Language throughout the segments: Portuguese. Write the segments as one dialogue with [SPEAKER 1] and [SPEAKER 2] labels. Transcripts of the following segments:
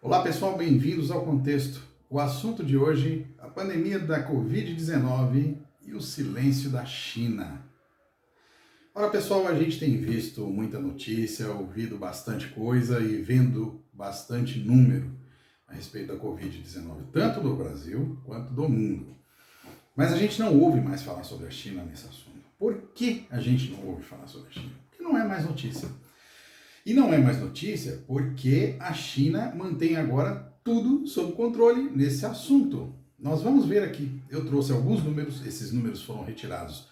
[SPEAKER 1] Olá pessoal, bem-vindos ao Contexto. O assunto de hoje, a pandemia da Covid-19 e o silêncio da China. Ora pessoal, a gente tem visto muita notícia, ouvido bastante coisa e vendo bastante número a respeito da Covid-19, tanto do Brasil quanto do mundo. Mas a gente não ouve mais falar sobre a China nesse assunto. Por que a gente não ouve falar sobre a China? Porque não é mais notícia. E não é mais notícia porque a China mantém agora tudo sob controle nesse assunto. Nós vamos ver aqui. Eu trouxe alguns números, esses números foram retirados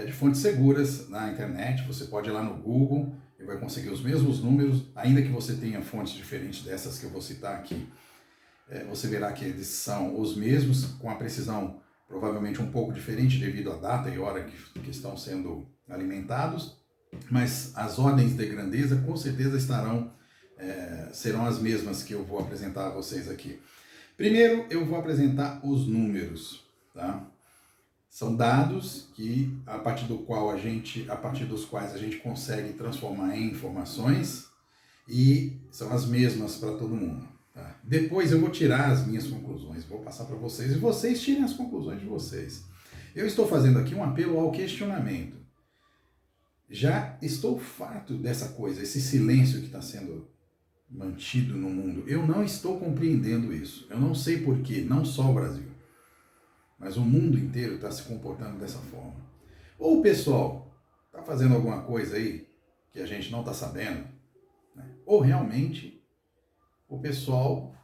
[SPEAKER 1] de fontes seguras na internet. Você pode ir lá no Google e vai conseguir os mesmos números, ainda que você tenha fontes diferentes dessas que eu vou citar aqui. Você verá que eles são os mesmos, com a precisão provavelmente um pouco diferente devido à data e hora que estão sendo alimentados, mas as ordens de grandeza com certeza serão as mesmas que eu vou apresentar a vocês aqui. Primeiro eu vou apresentar os números, tá? São dados que a partir dos quais a gente consegue transformar em informações e são as mesmas para todo mundo. Tá? Depois eu vou tirar as minhas conclusões, vou passar para vocês e vocês tirem as conclusões de vocês. Eu estou fazendo aqui um apelo ao questionamento. Já estou farto dessa coisa, esse silêncio que está sendo mantido no mundo. Eu não estou compreendendo isso. Eu não sei porquê, não só o Brasil, mas o mundo inteiro está se comportando dessa forma. Ou o pessoal está fazendo alguma coisa aí que a gente não está sabendo, né? Ou realmente o pessoal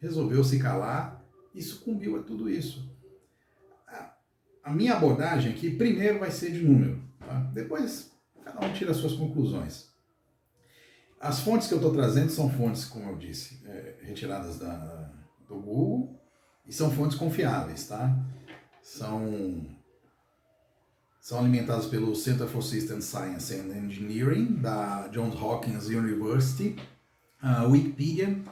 [SPEAKER 1] resolveu se calar e sucumbiu a tudo isso. A minha abordagem aqui, primeiro, vai ser de número. Tá? Depois, cada um tira as suas conclusões. As fontes que eu estou trazendo são fontes, como eu disse, retiradas do Google e são fontes confiáveis, tá? São alimentadas pelo Center for System Science and Engineering da Johns Hopkins University, a Wikipedia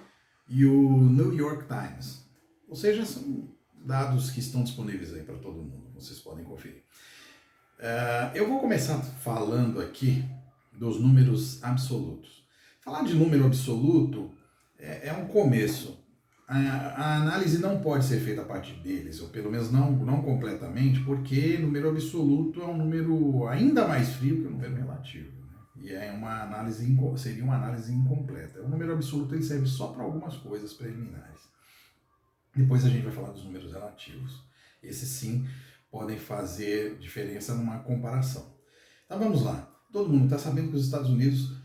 [SPEAKER 1] e o New York Times. Ou seja, são dados que estão disponíveis aí para todo mundo, vocês podem conferir. Eu vou começar falando aqui dos números absolutos. Falar de número absoluto é um começo. A análise não pode ser feita a partir deles, ou pelo menos não completamente, porque número absoluto é um número ainda mais frio que o número relativo. Né? E seria uma análise incompleta. O número absoluto ele serve só para algumas coisas preliminares. Depois a gente vai falar dos números relativos. Esses sim podem fazer diferença numa comparação. Então vamos lá. Todo mundo está sabendo que os Estados Unidos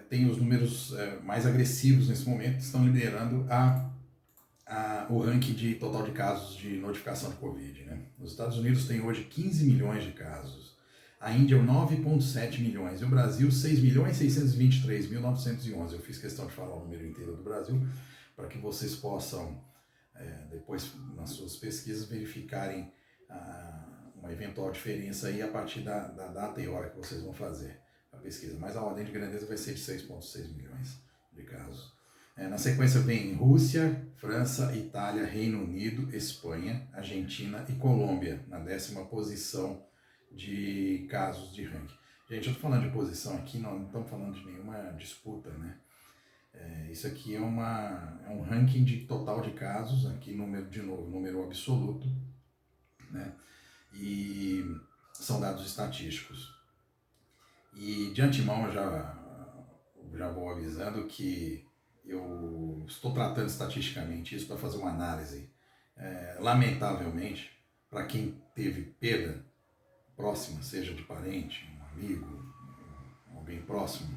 [SPEAKER 1] têm os números mais agressivos nesse momento, estão liderando o ranking de total de casos de notificação de Covid. Né? Os Estados Unidos têm hoje 15 milhões de casos, a Índia 9,7 milhões e o Brasil 6.623.911. Eu fiz questão de falar o número inteiro do Brasil para que vocês possam, depois nas suas pesquisas, verificarem uma eventual diferença aí a partir da data e hora que vocês vão fazer a pesquisa. Mas a ordem de grandeza vai ser de 6,6 milhões de casos. Na sequência vem Rússia, França, Itália, Reino Unido, Espanha, Argentina e Colômbia, na 10ª posição de casos de ranking. Gente, eu estou falando de posição aqui, não estamos falando de nenhuma disputa, né? Isso aqui é um ranking de total de casos, aqui número absoluto, né? E são dados estatísticos. E de antemão eu já vou avisando que eu estou tratando estatisticamente isso para fazer uma análise. Lamentavelmente, para quem teve perda próxima, seja de parente, um amigo, alguém próximo,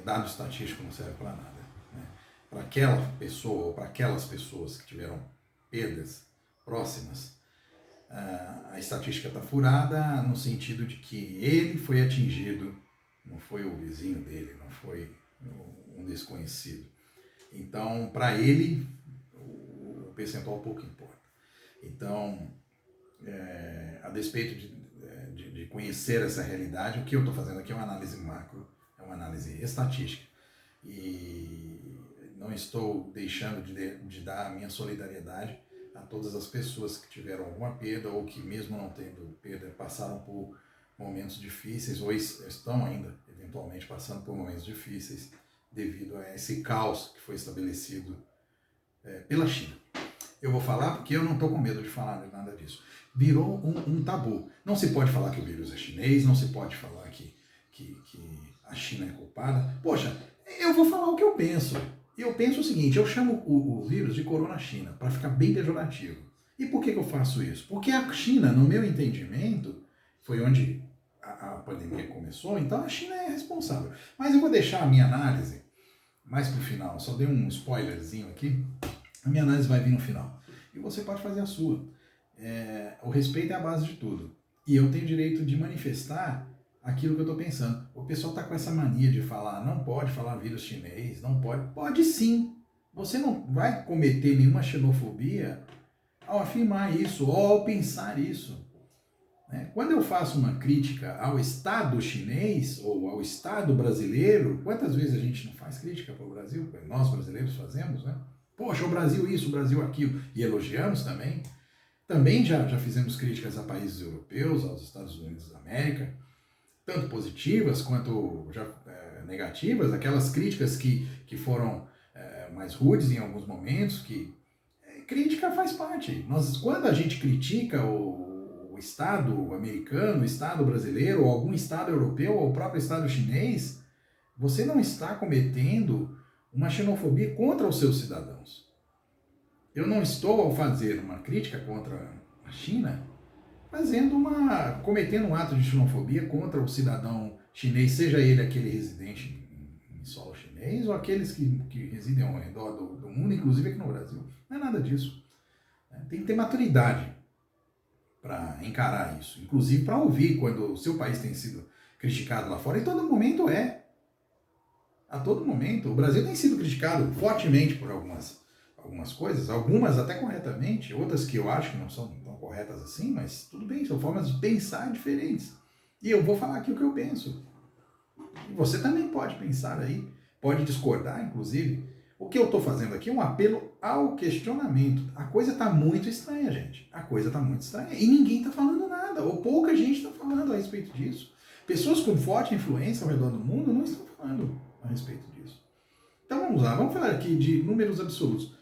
[SPEAKER 1] dado estatístico não serve para nada. Né? Para aquela pessoa ou para aquelas pessoas que tiveram perdas próximas, a estatística está furada no sentido de que ele foi atingido, não foi o vizinho dele, não foi um desconhecido. Então, para ele, o percentual pouco importa. Então, a despeito de conhecer essa realidade, o que eu estou fazendo aqui é uma análise macro, é uma análise estatística. E não estou deixando de dar a minha solidariedade a todas as pessoas que tiveram alguma perda ou que, mesmo não tendo perda, passaram por momentos difíceis ou estão ainda, eventualmente, passando por momentos difíceis devido a esse caos que foi estabelecido pela China. Eu vou falar porque eu não estou com medo de falar de nada disso. Virou um tabu. Não se pode falar que o vírus é chinês, não se pode falar que a China é culpada. Poxa, eu vou falar o que eu penso. Eu penso o seguinte, eu chamo o vírus de Corona China, para ficar bem pejorativo. E por que eu faço isso? Porque a China, no meu entendimento, foi onde a pandemia começou, então a China é responsável. Mas eu vou deixar a minha análise mais para o final, só dei um spoilerzinho aqui. A minha análise vai vir no final. E você pode fazer a sua. O respeito é a base de tudo. E eu tenho direito de manifestar aquilo que eu estou pensando. O pessoal está com essa mania de falar, não pode falar vírus chinês, não pode. Pode sim. Você não vai cometer nenhuma xenofobia ao afirmar isso ou ao pensar isso. Quando eu faço uma crítica ao Estado chinês ou ao Estado brasileiro, quantas vezes a gente não faz crítica para o Brasil? Nós brasileiros fazemos, né? Poxa, o Brasil isso, o Brasil aquilo. E elogiamos também. Também já fizemos críticas a países europeus, aos Estados Unidos da América, tanto positivas quanto negativas, aquelas críticas que foram mais rudes em alguns momentos, que crítica faz parte. Quando a gente critica o Estado americano, o Estado brasileiro, ou algum Estado europeu, ou o próprio Estado chinês, você não está cometendo uma xenofobia contra os seus cidadãos. Eu não estou, ao fazer uma crítica contra a China, cometendo um ato de xenofobia contra o cidadão chinês, seja ele aquele residente em solo chinês ou aqueles que residem ao redor do mundo, inclusive aqui no Brasil. Não é nada disso. Tem que ter maturidade para encarar isso, inclusive para ouvir quando o seu país tem sido criticado lá fora, e todo momento a todo momento. O Brasil tem sido criticado fortemente por algumas coisas, algumas até corretamente, outras que eu acho que não são tão corretas assim, mas tudo bem, são formas de pensar diferentes. E eu vou falar aqui o que eu penso. E você também pode pensar aí, pode discordar, inclusive. O que eu estou fazendo aqui é um apelo ao questionamento. A coisa está muito estranha, gente. A coisa está muito estranha. E ninguém está falando nada, ou pouca gente está falando a respeito disso. Pessoas com forte influência ao redor do mundo não estão falando a respeito disso. Então vamos lá, vamos falar aqui de números absolutos.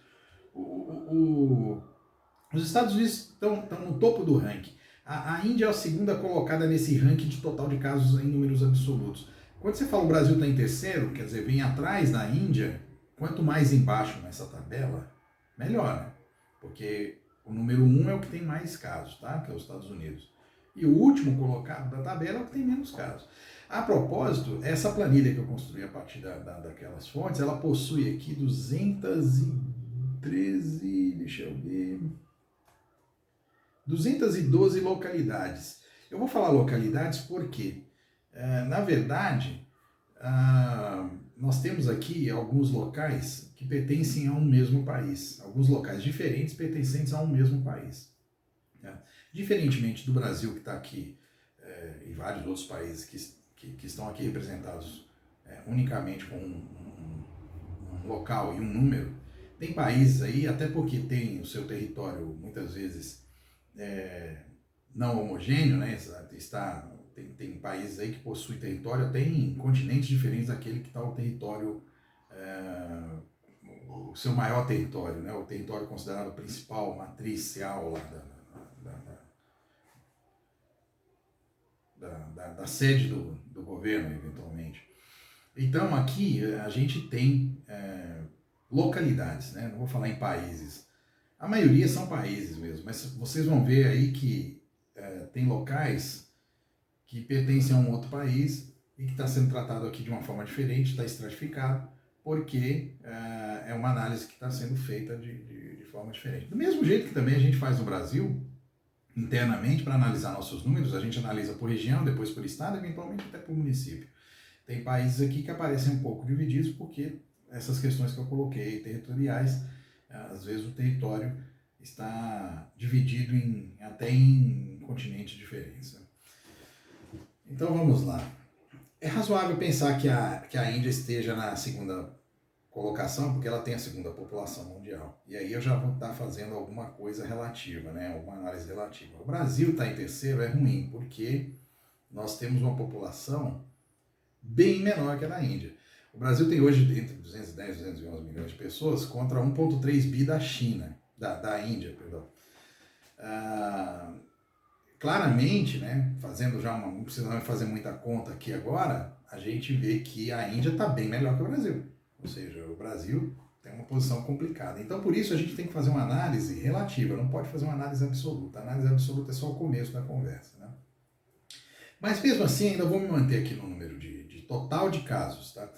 [SPEAKER 1] Os Estados Unidos estão no topo do ranking. A Índia é a segunda colocada nesse ranking de total de casos em números absolutos. Quando você fala o Brasil está em terceiro, quer dizer, vem atrás da Índia, quanto mais embaixo nessa tabela, melhor, né? Porque o número 1 é o que tem mais casos, tá? Que é os Estados Unidos. E o último colocado da tabela é o que tem menos casos. A propósito, essa planilha que eu construí a partir daquelas fontes, ela possui aqui 213, deixa eu ver, 212 localidades. Eu vou falar localidades porque, na verdade, nós temos aqui alguns locais que pertencem a um mesmo país, alguns locais diferentes pertencentes a um mesmo país. Diferentemente do Brasil, que está aqui, e vários outros países que estão aqui representados unicamente com um local e um número, tem países aí, até porque tem o seu território muitas vezes não homogêneo, né? Tem países aí que possuem território até em continentes diferentes daquele que está o território, o seu maior território, né? O território considerado principal, matricial lá da sede do governo, eventualmente. Então, aqui a gente tem localidades, né? Não vou falar em países. A maioria são países mesmo, mas vocês vão ver aí que tem locais que pertencem a um outro país e que está sendo tratado aqui de uma forma diferente, está estratificado, porque é uma análise que está sendo feita de forma diferente. Do mesmo jeito que também a gente faz no Brasil, internamente, para analisar nossos números, a gente analisa por região, depois por estado, eventualmente até por município. Tem países aqui que aparecem um pouco divididos porque essas questões que eu coloquei, territoriais, às vezes o território está dividido até em continentes diferentes. Então vamos lá. É razoável pensar que a Índia esteja na segunda colocação, porque ela tem a segunda população mundial. E aí eu já vou estar fazendo alguma coisa relativa, né? Alguma análise relativa. O Brasil está em terceiro é ruim, porque nós temos uma população bem menor que a da Índia. O Brasil tem hoje entre 210 e 211 milhões de pessoas contra 1,3 bi da China, da Índia, perdão. Claramente, né, não precisamos fazer muita conta aqui agora, a gente vê que a Índia está bem melhor que o Brasil. Ou seja, o Brasil tem uma posição complicada. Então, por isso, a gente tem que fazer uma análise relativa, não pode fazer uma análise absoluta. A análise absoluta é só o começo da conversa, né? Mas, mesmo assim, ainda vou me manter aqui no número de total de casos, tá?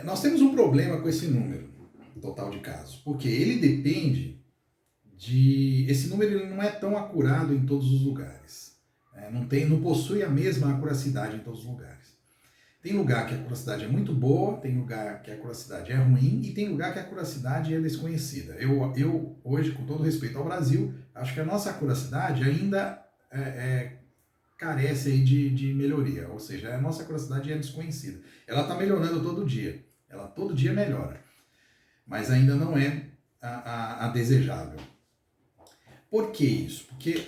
[SPEAKER 1] Nós temos um problema com esse número total de casos, porque ele depende esse número ele não é tão acurado em todos os lugares. Não possui a mesma acuracidade em todos os lugares. Tem lugar que a acuracidade é muito boa, tem lugar que a acuracidade é ruim e tem lugar que a acuracidade é desconhecida. Eu hoje, com todo respeito ao Brasil, acho que a nossa acuracidade ainda carece aí de melhoria, ou seja, a nossa acuracidade é desconhecida. Ela está melhorando todo dia, ela todo dia melhora, mas ainda não é a desejável. Por que isso? Porque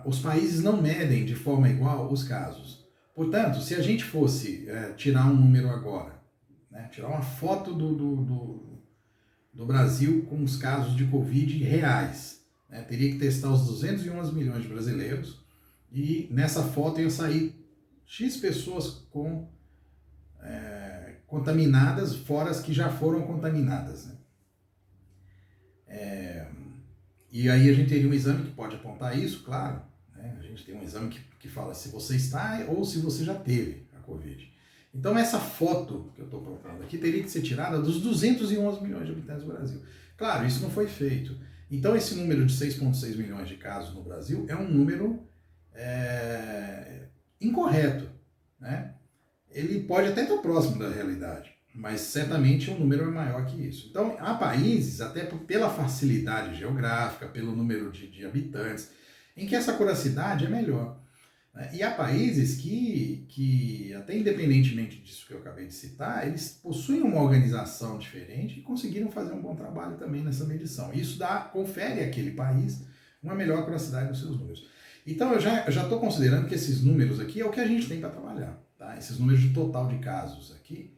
[SPEAKER 1] os países não medem de forma igual os casos. Portanto, se a gente fosse tirar um número agora, né, tirar uma foto do Brasil com os casos de Covid reais, né, teria que testar os 211 milhões de brasileiros e nessa foto ia sair X pessoas contaminadas, fora as que já foram contaminadas, né? E aí a gente teria um exame que pode apontar isso, claro, né? A gente tem um exame que fala se você está ou se você já teve a Covid. Então essa foto que eu estou propondo aqui teria que ser tirada dos 211 milhões de habitantes do Brasil. Claro, isso não foi feito. Então esse número de 6,6 milhões de casos no Brasil é um número incorreto, né? Ele pode até estar próximo da realidade, mas certamente o número é maior que isso. Então, há países, até pela facilidade geográfica, pelo número de habitantes, em que essa acuracidade é melhor. Né? E há países que, até independentemente disso que eu acabei de citar, eles possuem uma organização diferente e conseguiram fazer um bom trabalho também nessa medição. Isso confere àquele país uma melhor acuracidade dos seus números. Então, eu já estou considerando que esses números aqui é o que a gente tem para trabalhar. Tá? Esses números de total de casos aqui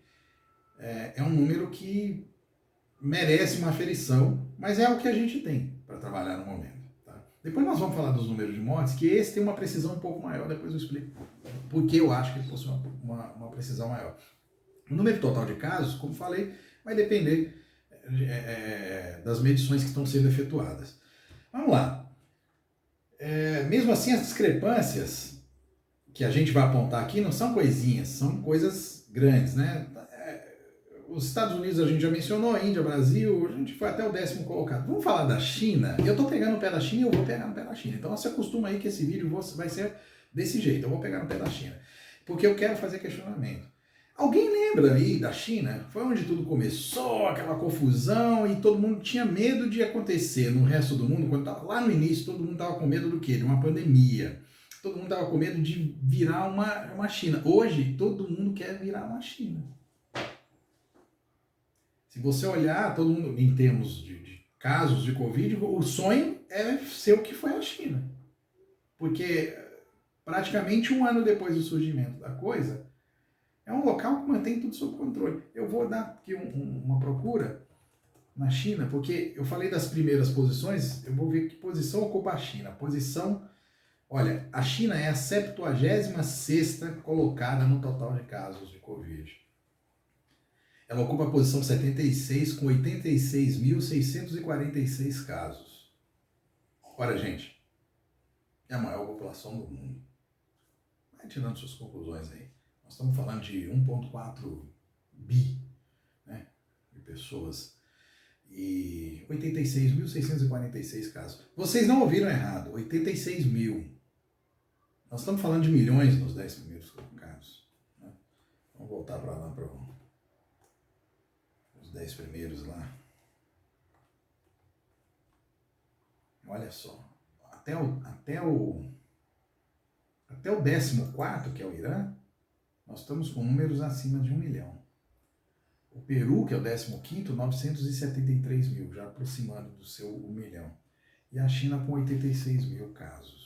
[SPEAKER 1] é um número que merece uma aferição, mas é o que a gente tem para trabalhar no momento. Tá? Depois nós vamos falar dos números de mortes, que esse tem uma precisão um pouco maior, depois eu explico porque eu acho que ele possui uma precisão maior. O número total de casos, como falei, vai depender das medições que estão sendo efetuadas. Vamos lá. Mesmo assim, as discrepâncias que a gente vai apontar aqui não são coisinhas, são coisas grandes, né? Os Estados Unidos a gente já mencionou, a Índia, Brasil, a gente foi até o 10º colocado. Vamos falar da China? Eu estou pegando o pé da China e eu vou pegar no pé da China. Então se acostuma aí que esse vídeo vai ser desse jeito, eu vou pegar no pé da China. Porque eu quero fazer questionamento. Alguém lembra aí da China? Foi onde tudo começou, aquela confusão e todo mundo tinha medo de acontecer no resto do mundo. Quando estava lá no início, todo mundo estava com medo do quê? De uma pandemia. Todo mundo estava com medo de virar uma China. Hoje, todo mundo quer virar uma China. Se você olhar, todo mundo, em termos de casos de Covid, o sonho é ser o que foi a China. Porque praticamente um ano depois do surgimento da coisa, é um local que mantém tudo sob controle. Eu vou dar aqui uma procura na China, porque eu falei das primeiras posições, eu vou ver que posição ocupa a China. Olha, a China é a 76ª colocada no total de casos de Covid. Ela ocupa a posição 76 com 86.646 casos. Olha, gente, é a maior população do mundo. Vai tirando suas conclusões aí. Nós estamos falando de 1,4 bi, né, de pessoas e 86.646 casos. Vocês não ouviram errado, 86 mil. Nós estamos falando de milhões nos 10 primeiros colocados. Né? Vamos voltar para lá para os 10 primeiros lá. Olha só, até o 14º, que é o Irã, nós estamos com números acima de 1 milhão. O Peru, que é o 15º, 973 mil, já aproximando do seu 1 milhão. E a China com 86 mil casos.